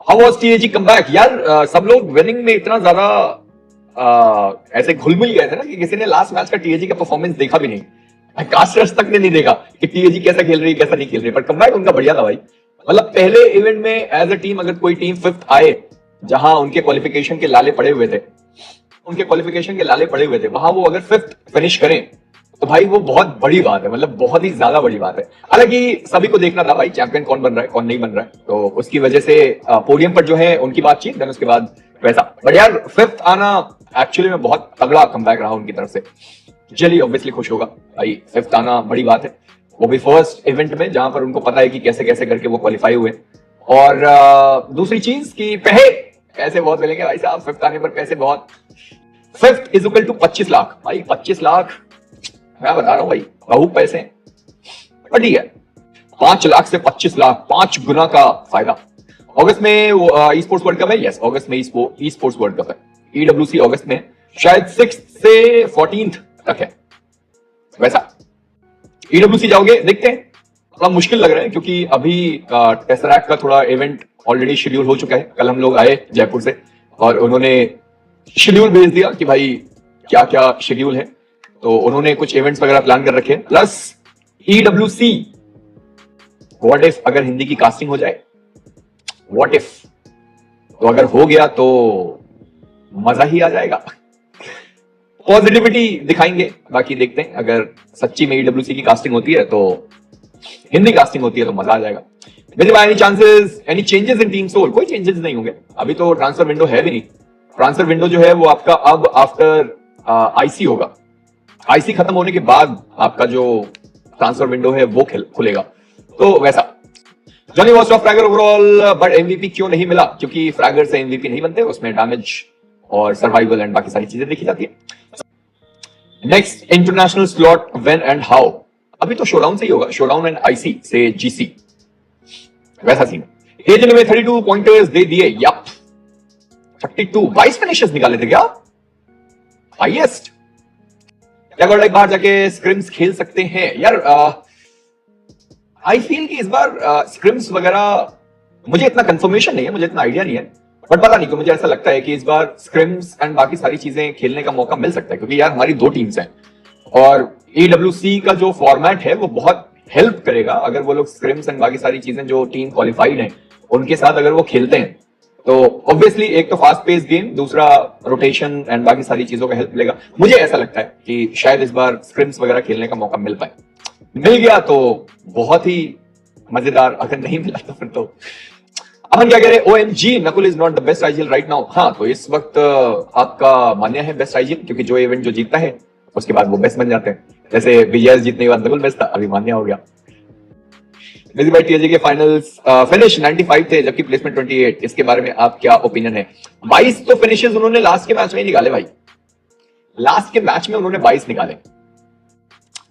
How was TAG comeback यार? सब लोग विनिंग में इतना ज्यादा ऐसे घुल मिल गए थे ना कि किसी ने लास्ट मैच का टीएजी का परफॉर्मेंस देखा भी नहीं। कास्टर्स तक ने नहीं देखा कि टीएजी कैसा खेल रही है कैसा नहीं खेल रही, पर कमबैक उनका बढ़िया था भाई। मतलब पहले इवेंट में एज अ टीम अगर कोई टीम फिफ्थ आए जहां उनके क्वालिफिकेशन के लाले पड़े हुए थे, वहां वो अगर फिफ्थ फिनिश करें तो भाई वो बहुत बड़ी बात है, मतलब बहुत ही ज्यादा बड़ी बात है। हालांकि सभी को देखना था भाई चैंपियन कौन बन रहा है कौन नहीं बन रहा है, तो उसकी वजह से पोडियम पर जो है उनकी बातचीत, देन उसके बाद वैसा। बट यार फिफ्थ आना एक्चुअली में बहुत तगड़ा कमबैक रहा उनकी तरफ से। जली ऑब्वियसली खुश होगा भाई, फिफ्थ आना बड़ी बात है, वो भी फर्स्ट इवेंट में जहां पर उनको पता है कि कैसे कैसे करके वो क्वालिफाई हुए। और दूसरी चीज की पैसे बहुत मिलेंगे भाई साहब फिफ्थ आने पर, पैसे बहुत। Fifth is equal to 25 lakh भाई, 25 लाख मैं बता रहा हूं भाई, बहुत पैसे हैं। बट ठीक है, 5 लाख से 25 लाख, 5 गुना का फायदा। अगस्त में ई स्पोर्ट्स वर्ल्ड कप है, यस अगस्त में ई स्पोर्ट्स वर्ल्ड कप है। ईडब्ल्यूसी अगस्त में शायद 6 से 14 तक है। वैसा ईडब्ल्यूसी जाओगे, देखते हैं, थोड़ा मुश्किल लग रहा है क्योंकि अभी टेसरैक्ट का थोड़ा इवेंट ऑलरेडी शेड्यूल हो चुका है। कल हम लोग आए जयपुर से और उन्होंने शेड्यूल भेज दिया कि भाई क्या क्या शेड्यूल है, तो उन्होंने कुछ इवेंट्स वगैरह प्लान कर रखे हैं। प्लस ईडब्ल्यूसी व्हाट इफ अगर हिंदी की कास्टिंग हो जाए, व्हाट इफ, तो अगर हो गया तो मजा ही आ जाएगा। पॉजिटिविटी दिखाएंगे, बाकी देखते हैं अगर सच्ची में ईडब्ल्यूसी की कास्टिंग होती है तो, हिंदी कास्टिंग होती है तो मजा आ जाएगा। Any chances, any changes in team Soul? कोई चेंजेस नहीं होंगे, अभी तो ट्रांसफर विंडो है भी नहीं। ट्रांसफर विंडो जो है वो आपका अब आफ्टर आईसी होगा, आईसी खत्म होने के बाद आपका जो ट्रांसफर विंडो है वो खुलेगा, तो वैसा। Johnny was of fragger overall, but MVP क्यों नहीं मिला? क्योंकि फ्रैगर से एमवीपी नहीं बनते, उसमें डैमेज और सर्वाइवल एंड बाकी सारी चीजें देखी जाती है। Next international slot when and how? अभी तो शोडाउन से ही होगा, शोडाउन एंड आईसी से जीसी, वैसा सीन। हेजल में 32 पॉइंटर्स दे दिए, यप 32, 22 फिनिशेस निकाले थे क्या? हाईएस्ट। क्या लाइक बाहर जाके स्क्रिम्स खेल सकते हैं यार? आई फील कि इस बार स्क्रिम्स वगैरह, मुझे इतना कंफर्मेशन नहीं है, मुझे इतना आइडिया नहीं है, बट पता नहीं क्यों मुझे ऐसा लगता है कि इस बार स्क्रिम्स एंड बाकी सारी चीजें खेलने का मौका मिल सकता है, क्योंकि यार हमारी 2 टीम्स हैं और ईडब्ल्यूसी का जो फॉर्मेट है वो बहुत हेल्प करेगा अगर वो लोग स्क्रिम्स एंड बाकी सारी चीजें जो टीम क्वालिफाइड हैं उनके साथ अगर वो खेलते हैं, तो ऑब्वियसली एक तो फास्ट पेस गेम, दूसरा रोटेशन एंड बाकी सारी चीजों का हेल्प मिलेगा। मुझे ऐसा लगता है कि शायद इस बार स्क्रिम्स वगैरह खेलने का मौका मिल पाए। मिल गया तो बहुत ही मजेदार, अगर नहीं मिला तो फिर तो। अमन क्या कह रहे? OMG Nakul is not the best IGL right now. हाँ, तो इस वक्त आपका मान्य है बेस्ट आईजीएल, क्योंकि जो इवेंट जो जीतता है उसके बाद वो बेस्ट बन जाते हैं। जैसे विजय जीतने के बाद नकुल बेस्ट था, अभी मान्य हो गया। बिजी बाई टीएजी के फाइनल्स फिनिश 95 थे जबकि प्लेसमेंट 28, इसके बारे में आप क्या ओपिनियन है? 22 तो फिनिशेस उन्होंने लास्ट के मैच में ही निकाले भाई, लास्ट के मैच में उन्होंने 22 निकाले।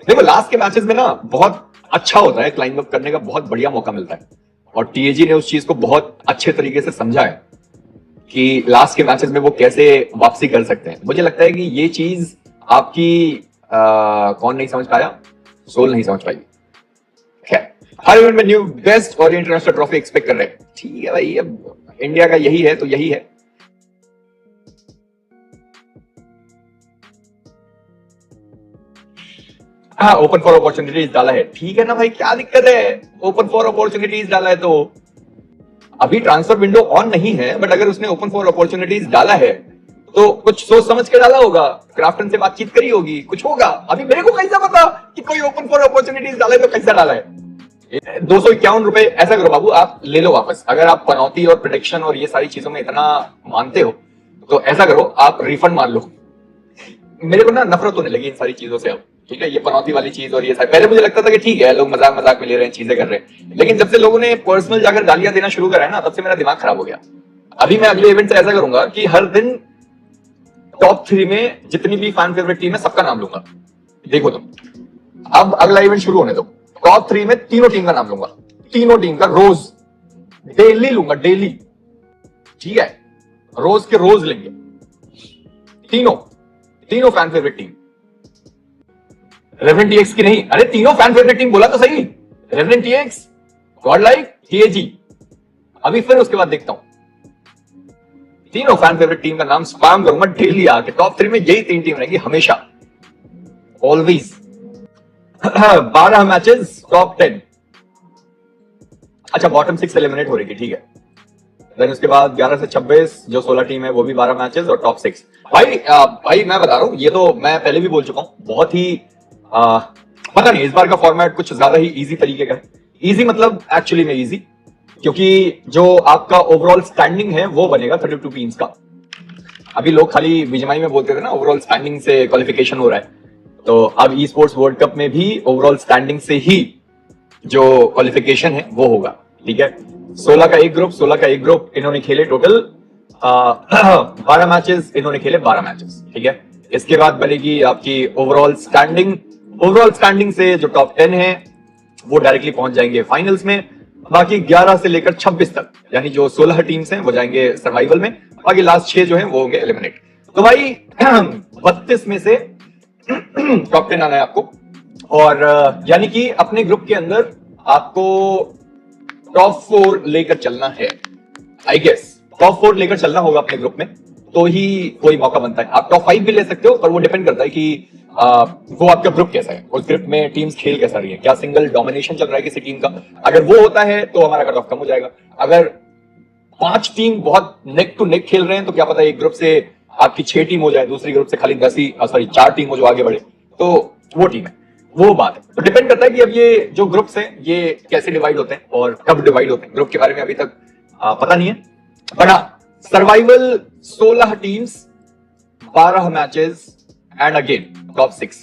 देखो लास्ट के मैचेस में ना बहुत अच्छा होता है, क्लाइंब अप करने का बहुत बढ़िया मौका मिलता है, और टीएजी ने उस चीज को बहुत अच्छे तरीके से समझा है कि लास्ट के मैचेस में वो कैसे वापसी कर सकते हैं। मुझे लगता है कि ये चीज आपकी कौन नहीं समझ पाया? सोल नहीं समझ पाई। हर इवेंट में न्यू बेस्ट और इंटरनेशनल ट्रॉफी एक्सपेक्ट कर रहे हैं, ठीक है भाई, अब इंडिया का यही है तो यही है। हाँ, ओपन फॉर अपॉर्चुनिटीज डाला है, ठीक है ना भाई, क्या दिक्कत है? ओपन फॉर अपॉर्चुनिटीज डाला है तो अभी ट्रांसफर विंडो ऑन नहीं है, बट अगर उसने ओपन फॉर अपॉर्चुनिटीज डाला है तो कुछ सोच समझ के डाला होगा, क्राफ्टन से बातचीत करी होगी, कुछ होगा। अभी मेरे को कैसा पता कि कोई ओपन फॉर अपॉर्चुनिटीज डाला है तो कैसा डाला है? 251 रुपए। ऐसा करो बाबू, आप ले लो वापस, अगर आप पनौती और प्रोटेक्शन और ये सारी चीजों में इतना मानते हो तो ऐसा करो, आप रिफंड मान लो। मेरे को ना नफरत होने लगी इन सारी चीजों से अब, ठीक है, ये पनौती वाली चीज और ये सारी। पहले मुझे लगता था कि ठीक है लोग मजाक मजाक में ले रहे हैं, चीजें कर रहे हैं, लेकिन जब से लोगों ने पर्सनल जाकर गालियां देना शुरू करा है ना, तब से मेरा दिमाग खराब हो गया। अभी मैं अगले इवेंट से ऐसा करूंगा कि हर दिन टॉप 3 में जितनी भी फैन फेवरेट टीम है सबका नाम लूंगा। देखो तुम, अब अगला इवेंट शुरू होने दो, टॉप 3 में तीनों टीम का नाम लूंगा, तीनों टीम का रोज डेली लूंगा, डेली, ठीक है, रोज के रोज लेंगे तीनों fan favourite team. Reverent TX की नहीं, अरे तीनों फैन फेवरेट टीम बोला तो सही, reverent TX, God like, TAG. अभी फिर उसके बाद देखता हूं तीनों फैन फेवरेट टीम का नाम स्पैम करूंगा डेली आके। टॉप 3 में यही 3 टीम रहेंगी हमेशा, ऑलवेज। 12 matches, top 10। अच्छा, बॉटम 6 एलिमिनेट हो रही थी, ठीक है। देन उसके बाद 11 से 26 जो 16 टीम है वो भी 12 मैचेस और टॉप 6। भाई मैं बता रहा हूं, ये तो मैं पहले भी बोल चुका हूं, बहुत ही पता नहीं इस बार का फॉर्मेट कुछ ज्यादा ही इजी तरीके का है। इजी मतलब एक्चुअली में इजी, क्योंकि जो आपका ओवरऑल स्टैंडिंग है वो बनेगा 32 टीम्स का। अभी लोग खाली बीजीएमआई में बोलते थे ना ओवरऑल स्टैंडिंग से क्वालिफिकेशन हो रहा है, तो अब ई स्पोर्ट्स वर्ल्ड कप में भी ओवरऑल स्टैंडिंग से ही जो क्वालिफिकेशन है वो होगा, ठीक है। 16 का एक ग्रुप इन्होंने खेले टोटल 12 मैचेस, इन्होंने खेले 12 मैचेस, ठीक है। इसके बाद बनेगी आपकी ओवरऑल स्टैंडिंग से जो टॉप 10 है वो डायरेक्टली पहुंच जाएंगे फाइनल्स में। बाकी 11 से लेकर 26 तक यानी जो 16 टीम्स हैं वो जाएंगे सर्वाइवल में, बाकी लास्ट 6 जो हैं वो होंगे एलिमिनेट। तो भाई 32 में से टॉप 10 आना है आपको, और यानी कि अपने ग्रुप के अंदर आपको टॉप 4 लेकर चलना है। आई गेस टॉप 4 लेकर चलना होगा अपने ग्रुप में, तो ही कोई मौका बनता है। आप टॉप 5 भी ले सकते हो, पर वो डिपेंड करता है कि वो आपका ग्रुप कैसा है, उस ग्रुप में टीम्स खेल कैसा रही है, क्या सिंगल डोमिनेशन चल रहा है किसी टीम का। अगर वो होता है तो हमारा कट ऑफ कम हो जाएगा। अगर 5 टीम बहुत नेक टू नेक खेल रहे हैं तो क्या पता एक ग्रुप से आपकी 6 टीम हो जाए, दूसरी ग्रुप से खाली 4 टीम हो जो आगे बढ़े, तो वो टीम है, वो बात है। तो डिपेंड करता है कि अब ये जो ग्रुप्स हैं ये कैसे डिवाइड होते हैं और कब डिवाइड होते हैं, ग्रुप के बारे में अभी तक पता नहीं है। पर survival 16 teams, 12 matches and again top 6।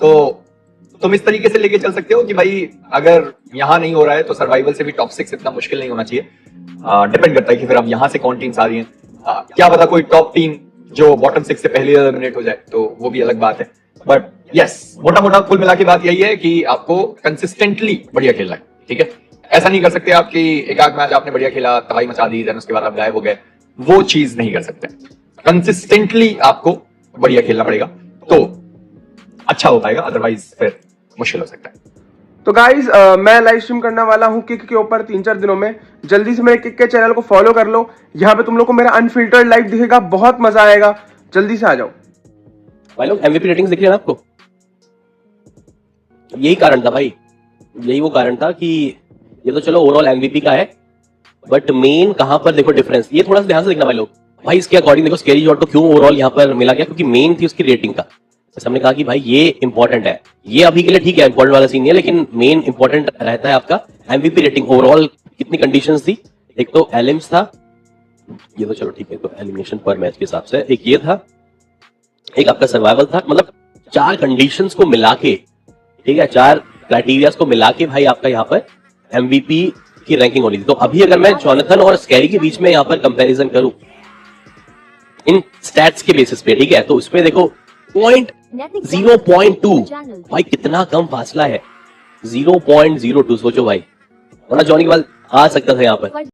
तो तुम इस तरीके से लेके चल सकते हो कि भाई अगर यहां नहीं हो रहा है तो सर्वाइवल से भी टॉप 6 इतना मुश्किल नहीं होना चाहिए। डिपेंड करता है कि फिर अब यहां से कौन टीम्स आ रही हैं। क्या पता कोई टॉप टीम जो बॉटम 6 से पहले एलिमिनेट हो जाए, तो वो भी अलग बात है। बट यस, मोटा मोटा कुल मिला के बात यही है कि आपको कंसिस्टेंटली बढ़िया खेलना है, ठीक है। ऐसा नहीं कर सकते आप कि एक आध मैच आपने बढ़िया खेला, तबाही मचा दी, देन उसके बाद आप गायब हो गए, वो चीज नहीं कर सकते। कंसिस्टेंटली आपको बढ़िया खेलना पड़ेगा तो अच्छा हो पाएगा, अदरवाइज फिर मुश्किल हो सकता है। तो गाइज मैं लाइव स्ट्रीम करने वाला हूँ किक के ऊपर 3-4 दिनों में। जल्दी से मेरे किक के चैनल को फॉलो कर लो, यहाँ पे तुम लोग को मेरा अनफिल्टर्ड लाइव दिखेगा, बहुत मजा आएगा, जल्दी से आ जाओ भाई लोग। एमवीपी रेटिंग्स दिख रही है ना आपको, यही कारण था भाई, यही वो कारण था कि ये तो चलो ओवरऑल एमवीपी का है, बट मेन कहां पर देखो डिफरेंस, ये थोड़ा सा ध्यान से देखना भाई लोग। भाई इसके अकॉर्डिंग देखो स्कैरी जॉट को क्यों ओवरऑल यहाँ पर मिला गया, क्योंकि मेन थी उसकी रेटिंग का। जैसे हमने कहा कि भाई ये इंपॉर्टेंट है, ये अभी के लिए ठीक है इंपॉर्टेंट वाला सीन नहीं है, लेकिन मेन इंपॉर्टेंट रहता है आपका एमवीपी रेटिंग। ओवरऑल कितनी कंडीशंस थी, एक तो एलिम्स था, ये तो चलो ठीक है, तो एलिमिनेशन पर मैच के हिसाब से एक ये था, एक आपका सर्वाइवल था। मतलब 4 कंडीशंस को मिला के, ठीक है, 4 क्राइटेरिया को मिला के भाई आपका यहाँ पर एमवीपी की रैंकिंग होनी थी। तो अभी अगर मैं जॉनथन और स्कैरी के बीच में यहाँ पर कंपैरिजन करूं इन स्टैट्स के बेसिस पे, ठीक है, तो उसमें देखो 0.2 भाई कितना कम फासला है, 0.02। सोचो भाई, वरना जॉनी के बाद आ सकता था यहाँ पर।